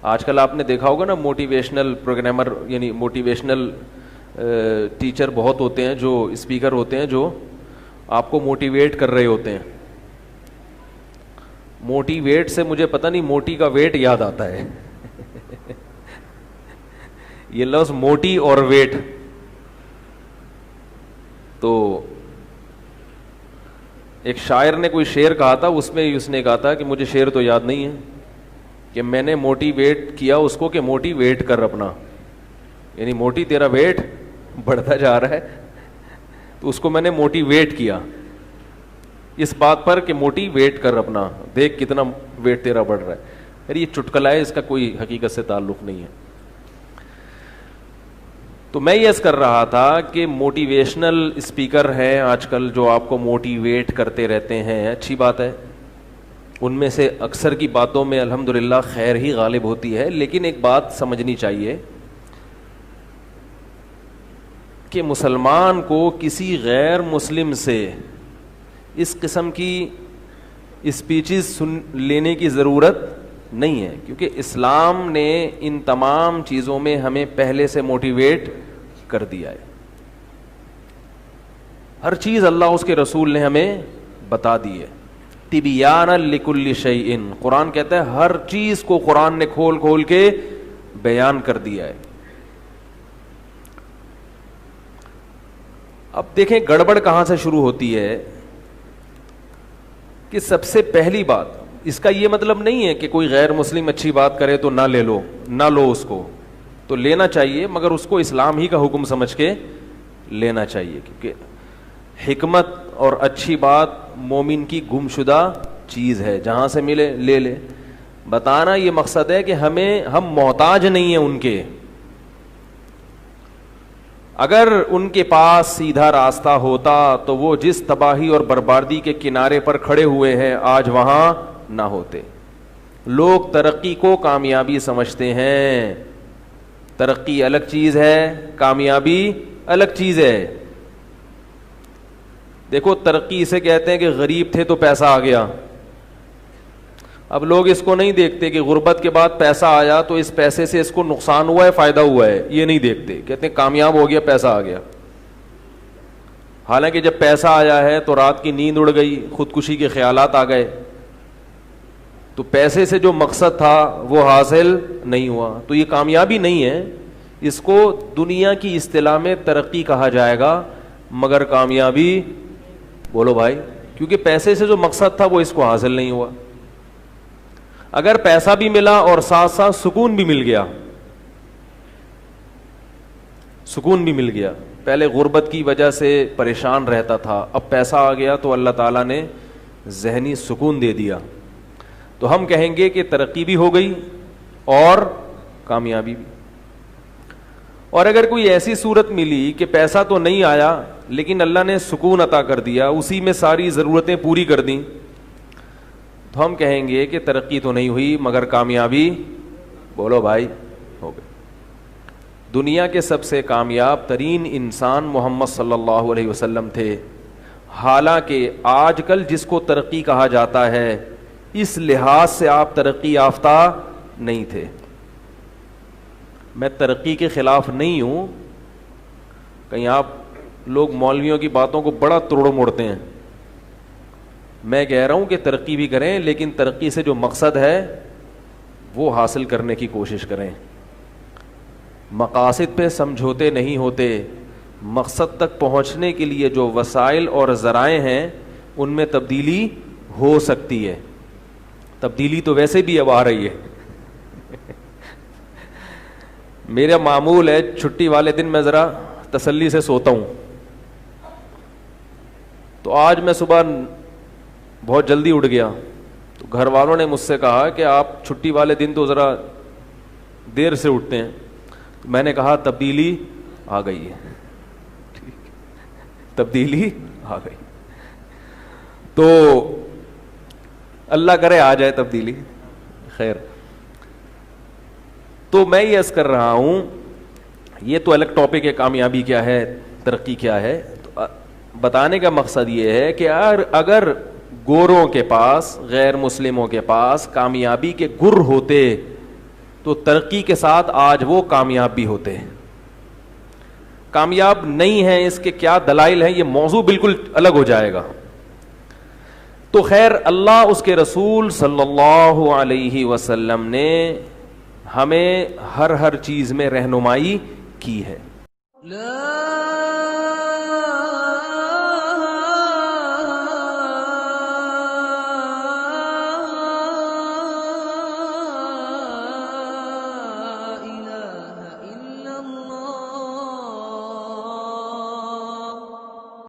آج کل آپ نے دیکھا ہوگا نا موٹیویشنل پروگرامر یعنی موٹیویشنل ٹیچر بہت ہوتے ہیں, جو اسپیکر ہوتے ہیں جو آپ کو موٹیویٹ کر رہے ہوتے ہیں. موٹیویٹ سے مجھے پتہ نہیں موٹی کا ویٹ یاد آتا ہے. یہ لفظ موٹی اور ویٹ, تو ایک شاعر نے کوئی شعر کہا تھا, اس میں اس نے کہا تھا کہ مجھے شعر تو یاد نہیں ہے, کہ میں نے موٹیویٹ کیا اس کو کہ موٹیویٹ کر اپنا, یعنی موٹی تیرا ویٹ بڑھتا جا رہا ہے, تو اس کو میں نے موٹیویٹ کیا اس بات پر کہ موٹیویٹ کر اپنا, دیکھ کتنا ویٹ تیرا بڑھ رہا ہے. یار یہ چٹکلا ہے, اس کا کوئی حقیقت سے تعلق نہیں ہے. تو میں یہ کر رہا تھا کہ موٹیویشنل اسپیکر ہیں آج کل جو آپ کو موٹیویٹ کرتے رہتے ہیں, اچھی بات ہے, ان میں سے اکثر کی باتوں میں الحمدللہ خیر ہی غالب ہوتی ہے. لیکن ایک بات سمجھنی چاہیے کہ مسلمان کو کسی غیر مسلم سے اس قسم کی اسپیچز لینے کی ضرورت نہیں ہے, کیونکہ اسلام نے ان تمام چیزوں میں ہمیں پہلے سے موٹیویٹ کر دیا ہے. ہر چیز اللہ اس کے رسول نے ہمیں بتا دی ہے. تبیانا لکل شیء, قرآن کہتا ہے ہر چیز کو قرآن نے کھول کھول کے بیان کر دیا ہے. اب دیکھیں گڑبڑ کہاں سے شروع ہوتی ہے کہ سب سے پہلی بات, اس کا یہ مطلب نہیں ہے کہ کوئی غیر مسلم اچھی بات کرے تو نہ لو اس کو, تو لینا چاہیے, مگر اس کو اسلام ہی کا حکم سمجھ کے لینا چاہیے, کیونکہ حکمت اور اچھی بات مومن کی گمشدہ چیز ہے, جہاں سے ملے لے لے. بتانا یہ مقصد ہے کہ ہم محتاج نہیں ہیں ان کے. اگر ان کے پاس سیدھا راستہ ہوتا تو وہ جس تباہی اور بربادی کے کنارے پر کھڑے ہوئے ہیں آج وہاں نہ ہوتے. لوگ ترقی کو کامیابی سمجھتے ہیں. ترقی الگ چیز ہے, کامیابی الگ چیز ہے. دیکھو ترقی اسے کہتے ہیں کہ غریب تھے تو پیسہ آ گیا. اب لوگ اس کو نہیں دیکھتے کہ غربت کے بعد پیسہ آیا تو اس پیسے سے اس کو نقصان ہوا ہے فائدہ ہوا ہے, یہ نہیں دیکھتے. کہتے ہیں کامیاب ہو گیا پیسہ آ گیا. حالانکہ جب پیسہ آیا ہے تو رات کی نیند اڑ گئی, خودکشی کے خیالات آ گئے, تو پیسے سے جو مقصد تھا وہ حاصل نہیں ہوا. تو یہ کامیابی نہیں ہے, اس کو دنیا کی اصطلاح میں ترقی کہا جائے گا, مگر کامیابی بولو بھائی, کیونکہ پیسے سے جو مقصد تھا وہ اس کو حاصل نہیں ہوا. اگر پیسہ بھی ملا اور ساتھ ساتھ سکون بھی مل گیا, سکون بھی مل گیا. پہلے غربت کی وجہ سے پریشان رہتا تھا, اب پیسہ آ گیا تو اللہ تعالیٰ نے ذہنی سکون دے دیا, تو ہم کہیں گے کہ ترقی بھی ہو گئی اور کامیابی بھی. اور اگر کوئی ایسی صورت ملی کہ پیسہ تو نہیں آیا لیکن اللہ نے سکون عطا کر دیا, اسی میں ساری ضرورتیں پوری کر دیں, تو ہم کہیں گے کہ ترقی تو نہیں ہوئی مگر کامیابی بولو بھائی ہو گئی. دنیا کے سب سے کامیاب ترین انسان محمد صلی اللہ علیہ وسلم تھے. حالانکہ آج کل جس کو ترقی کہا جاتا ہے اس لحاظ سے آپ ترقی یافتہ نہیں تھے. میں ترقی کے خلاف نہیں ہوں, کہیں آپ لوگ مولویوں کی باتوں کو بڑا توڑ موڑتے ہیں. میں کہہ رہا ہوں کہ ترقی بھی کریں لیکن ترقی سے جو مقصد ہے وہ حاصل کرنے کی کوشش کریں. مقاصد پہ سمجھوتے نہیں ہوتے, مقصد تک پہنچنے کے لیے جو وسائل اور ذرائع ہیں ان میں تبدیلی ہو سکتی ہے. تبدیلی تو ویسے بھی اب آ رہی ہے. میرا معمول ہے چھٹی والے دن میں ذرا تسلی سے سوتا ہوں, تو آج میں صبح بہت جلدی اٹھ گیا, تو گھر والوں نے مجھ سے کہا کہ آپ چھٹی والے دن تو ذرا دیر سے اٹھتے ہیں. تو میں نے کہا تبدیلی آ گئی ہے, تبدیلی آ گئی, تو اللہ کرے آ جائے تبدیلی. خیر, تو میں یہ عرض کر رہا ہوں, یہ تو الگ ٹاپک ہے, کامیابی کیا ہے, ترقی کیا ہے. تو بتانے کا مقصد یہ ہے کہ اگر گوروں کے پاس, غیر مسلموں کے پاس کامیابی کے گر ہوتے تو ترقی کے ساتھ آج وہ کامیاب بھی ہوتے ہیں. کامیاب نہیں ہیں اس کے کیا دلائل ہیں, یہ موضوع بالکل الگ ہو جائے گا. تو خیر, اللہ اس کے رسول صلی اللہ علیہ وسلم نے ہمیں ہر چیز میں رہنمائی کی ہے.